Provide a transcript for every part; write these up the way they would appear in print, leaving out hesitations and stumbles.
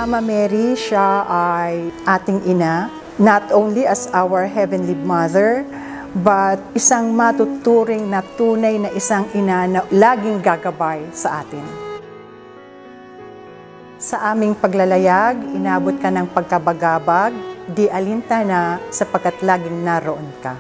Mama Mary, siya ay ating ina, not only as our Heavenly Mother, but isang matuturing na tunay na isang ina na laging gagabay sa atin. Sa aming paglalayag, inabot ka ng pagkabagabag, di alintana sapagkat laging naroon ka.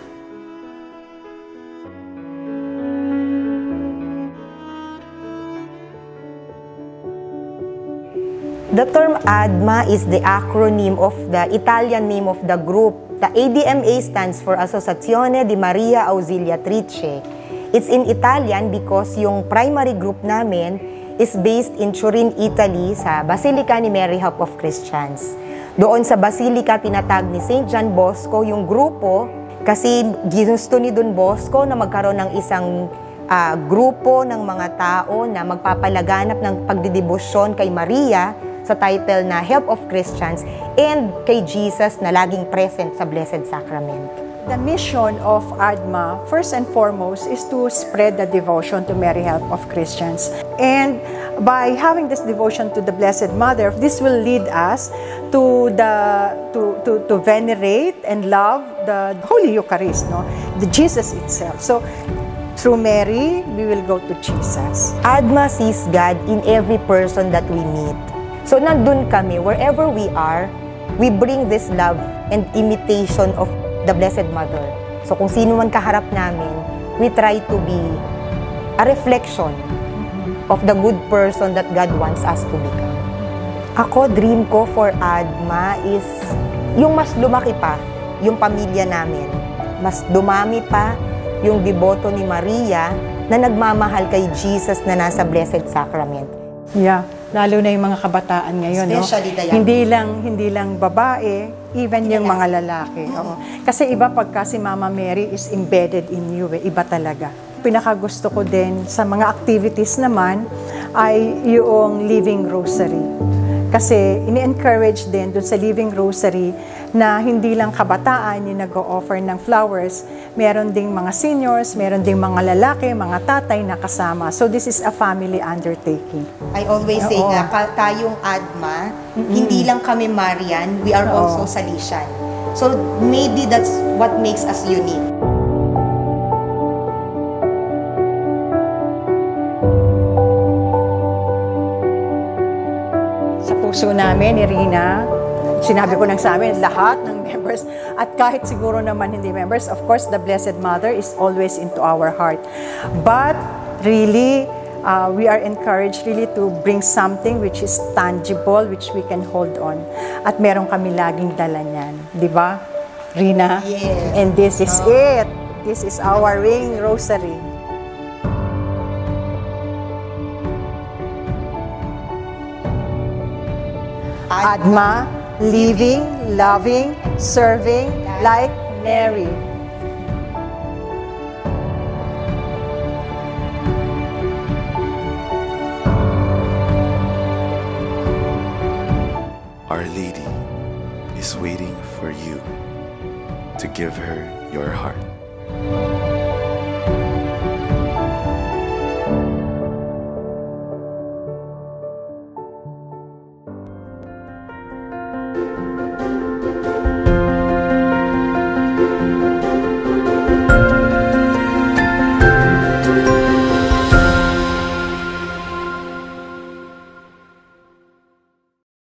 The term ADMA is the acronym of the Italian name of the group. The ADMA stands for Associazione di Maria Ausiliatrice. It's in Italian because yung primary group namin is based in Turin, Italy, sa Basilica ni Mary Help of Christians. Doon sa Basilica, tinatag ni St. John Bosco yung grupo kasi ginusto ni Don Bosco na magkaroon ng isang grupo ng mga tao na magpapalaganap ng pagdidebosyon kay Maria sa title na Help of Christians and kay Jesus na laging present sa Blessed Sacrament. The mission of ADMA, first and foremost, is to spread the devotion to Mary Help of Christians. And by having this devotion to the Blessed Mother, this will lead us to venerate and love the Holy Eucharist, the Jesus itself. So, through Mary, we will go to Jesus. ADMA sees God in every person that we meet. So nandun kami, wherever we are, we bring this love and imitation of the Blessed Mother. So kung sino man kaharap namin, we try to be a reflection of the good person that God wants us to become. Ako, dream ko for ADMA is yung mas lumaki pa, yung pamilya namin. Mas dumami pa yung deboto ni Maria na nagmamahal kay Jesus na nasa Blessed Sacrament. Yeah, lalo na yung mga kabataan ngayon, hindi lang babae, even yung mga lalaki. Oo. Kasi iba pagka si Mama Mary is embedded in you, iba talaga. Pinakagusto ko din sa mga activities naman ay yung Living Rosary. Kasi ini-encourage din doon sa Living Rosary na hindi lang kabataan yung nag-o-offer ng flowers, meron ding mga seniors, meron ding mga lalaki, mga tatay na kasama. So this is a family undertaking. I always say nga, tayong ADMA, hindi lang kami Marian, we are also Salesian. So maybe that's what makes us unique. Sa puso namin, Irina, sinabi ko nang sa amin, lahat ng members, at kahit siguro naman hindi members, of course, the Blessed Mother is always into our heart. But really, we are encouraged really to bring something which is tangible, which we can hold on. At meron kami laging dala niyan. Di ba, Rina? Yes. And this is it. This is our ring rosary. ADMA, living, loving, serving like Mary. Our Lady is waiting for you to give her your heart.